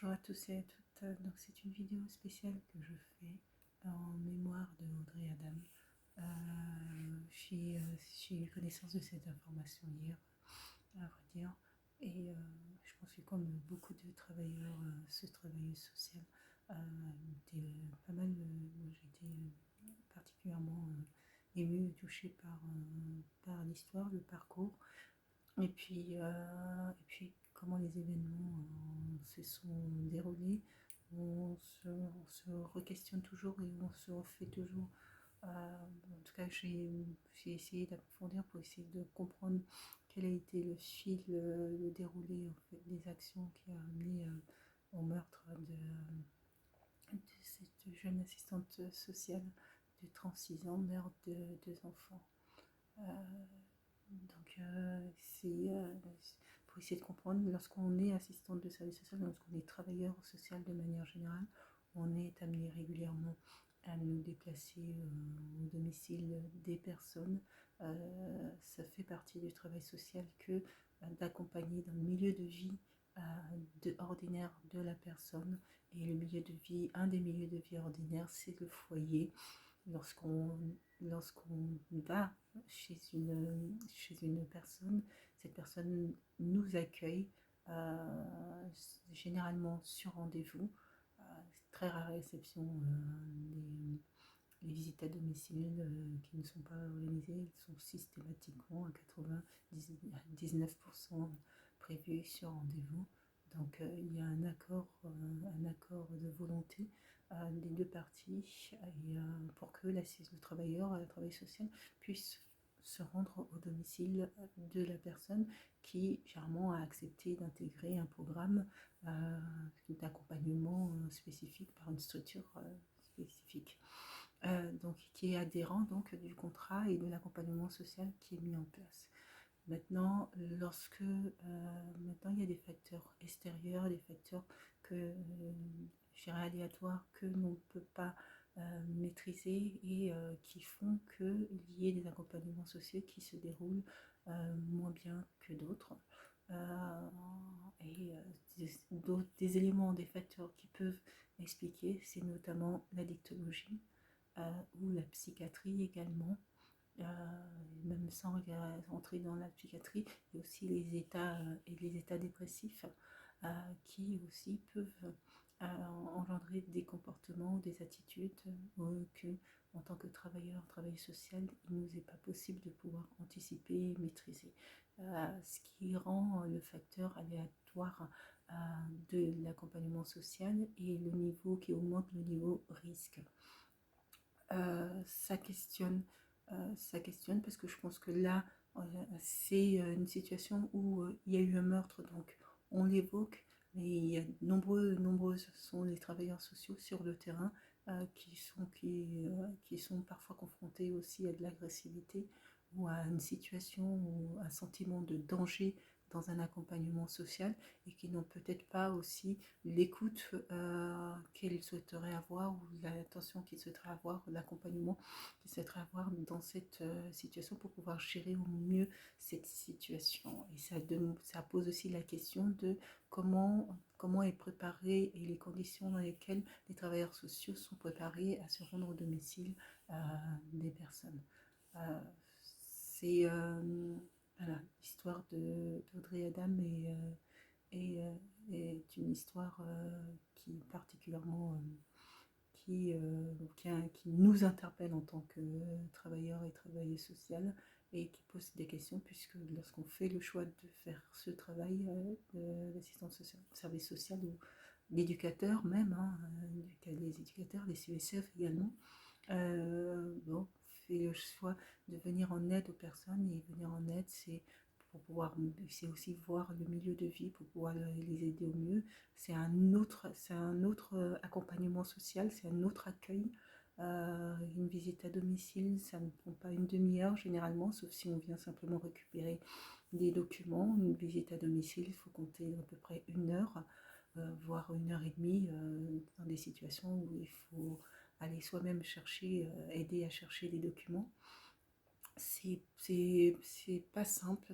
Bonjour à tous et à toutes. Donc c'est une vidéo spéciale que je fais en mémoire de Audrey Adam. J'ai eu connaissance de cette information hier, à vrai dire, et je pense que comme beaucoup de travailleurs, travailleuses sociales, pas mal, moi j'ai été particulièrement émue et touchée par l'histoire, le parcours. Et puis comment les événements se sont déroulés, on se re-questionne toujours et on se refait toujours. En tout cas, j'ai essayé d'approfondir pour essayer de comprendre quel a été le fil, le déroulé en fait, des actions qui a amené au meurtre de cette jeune assistante sociale de 36 ans, mère de deux enfants. Euh, donc, pour essayer de comprendre, lorsqu'on est assistante de service social, lorsqu'on est travailleur social de manière générale, on est amené régulièrement à nous déplacer au domicile des personnes. Ça fait partie du travail social que d'accompagner dans le milieu de vie ordinaire de la personne. Et le milieu de vie, un des milieux de vie ordinaires, c'est le foyer. Lorsqu'on va chez une personne, cette personne nous accueille, généralement sur rendez-vous. Très rare exception, les visites à domicile qui ne sont pas organisées, elles sont systématiquement à 99% prévues sur rendez-vous. Donc il y a un accord de volonté des deux parties pour que le travailleur, la travailleuse sociale puisse se rendre au domicile de la personne qui généralement a accepté d'intégrer un programme d'accompagnement spécifique par une structure spécifique. Donc, qui est adhérent donc, du contrat et de l'accompagnement social qui est mis en place. Maintenant, maintenant il y a des facteurs extérieurs, des facteurs je dirais aléatoires que l'on ne peut pas maîtriser et qui font qu'il y ait des accompagnements sociaux qui se déroulent moins bien que d'autres. Des éléments, des facteurs qui peuvent expliquer, c'est notamment la dictologie ou la psychiatrie également. Même sans entrer dans la psychiatrie, il y a aussi les états dépressifs qui aussi peuvent engendrer des comportements, des attitudes que, en tant que travailleuse sociale, il ne nous est pas possible de pouvoir anticiper et maîtriser. Ce qui rend le facteur aléatoire de l'accompagnement social et le niveau qui augmente le niveau risque. Ça questionne parce que je pense que là, c'est une situation où il y a eu un meurtre, donc on l'évoque, mais il y a nombreuses sont les travailleurs sociaux sur le terrain qui sont parfois confrontés aussi à de l'agressivité ou à une situation ou un sentiment de danger dans un accompagnement social et qui n'ont peut-être pas aussi l'écoute qu'ils souhaiteraient avoir ou l'attention qu'ils souhaiteraient avoir, l'accompagnement qu'ils souhaiteraient avoir dans cette situation pour pouvoir gérer au mieux cette situation. Et ça pose aussi la question de comment est préparé et les conditions dans lesquelles les travailleurs sociaux sont préparés à se rendre au domicile des personnes. C'est voilà, l'histoire d'Audrey Adam est une histoire qui particulièrement qui nous interpelle en tant que travailleurs et travailleuses sociales et qui pose des questions puisque lorsqu'on fait le choix de faire ce travail d'assistance sociale, service social ou d'éducateur même, les éducateurs, les CESF également, bon, fait le choix de venir en aide aux personnes et venir en aide, c'est aussi voir le milieu de vie pour pouvoir les aider au mieux. C'est un autre accompagnement social, c'est un autre accueil. Une visite à domicile, ça ne prend pas une demi-heure généralement, sauf si on vient simplement récupérer des documents. Une visite à domicile, il faut compter à peu près 1 heure, voire 1 heure et demie, dans des situations où il faut aller soi-même aider à chercher des documents. C'est pas simple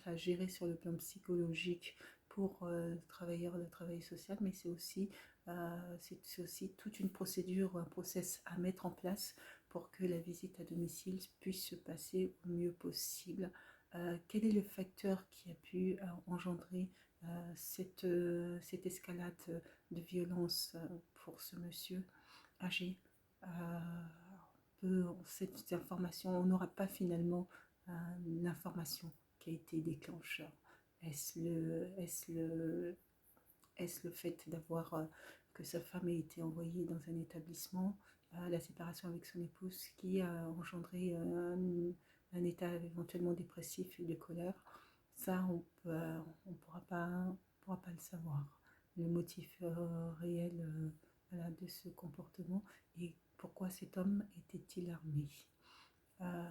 à gérer sur le plan psychologique pour le travailleur, le travail social, mais c'est aussi toute une procédure, un process à mettre en place pour que la visite à domicile puisse se passer au mieux possible. Quel est le facteur qui a pu engendrer cette escalade de violence pour ce monsieur âgé? Cette information, on n'aura pas finalement l'information qui a été déclencheur. Est-ce le fait d'avoir que sa femme ait été envoyée dans un établissement, la séparation avec son épouse qui a engendré un état éventuellement dépressif et de colère? Ça, on pourra pas le savoir. Le motif réel voilà, de ce comportement et pourquoi cet homme était-il armé? Euh,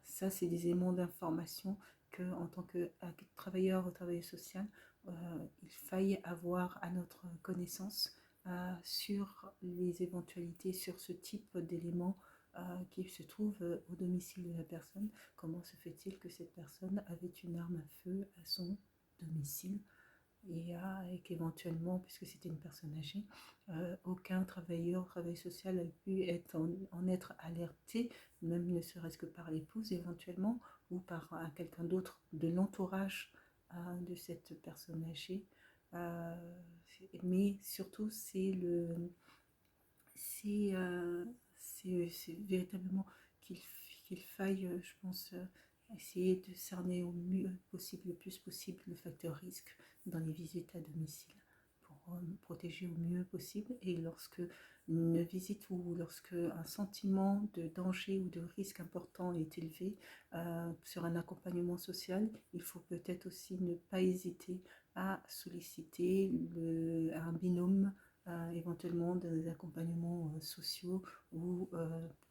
Ça, c'est des éléments d'information que, en tant que travailleur ou travailleuse sociale, il faille avoir à notre connaissance sur les éventualités, sur ce type d'éléments qui se trouvent au domicile de la personne. Comment se fait-il que cette personne avait une arme à feu à son domicile et qu'éventuellement, puisque c'était une personne âgée, aucun travailleur ou travailleuse sociale a pu en être alerté, même ne serait-ce que par l'épouse éventuellement, ou par quelqu'un d'autre de l'entourage de cette personne âgée. Euh, mais surtout, c'est véritablement qu'il qu'il faille, je pense, essayer de cerner au mieux possible, le plus possible, le facteur risque dans les visites à domicile pour protéger au mieux possible. Et lorsque une visite ou lorsque un sentiment de danger ou de risque important est élevé sur un accompagnement social, il faut peut-être aussi ne pas hésiter à solliciter un binôme, éventuellement des accompagnements sociaux ou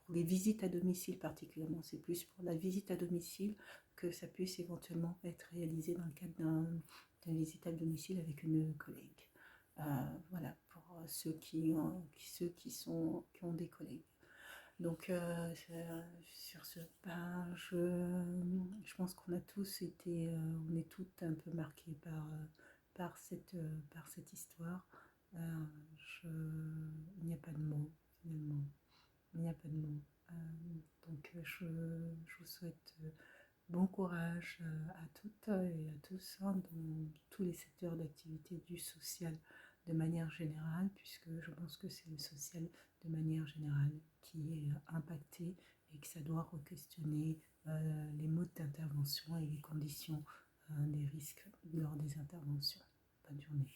pour les visites à domicile particulièrement. C'est plus pour la visite à domicile que ça puisse éventuellement être réalisé dans le cadre d'une visite à domicile avec une collègue. Voilà, pour ceux qui ont des collègues. Donc, sur ce, je pense qu'on a tous été, on est toutes un peu marquées par cette histoire. Il n'y a pas de mots, finalement. Il n'y a pas de mots. Donc, je vous souhaite bon courage à toutes et à tous dans tous les secteurs d'activité du social de manière générale, puisque je pense que c'est le social de manière générale qui est impacté et que ça doit re-questionner les modes d'intervention et les conditions des risques lors des interventions. Bonne journée.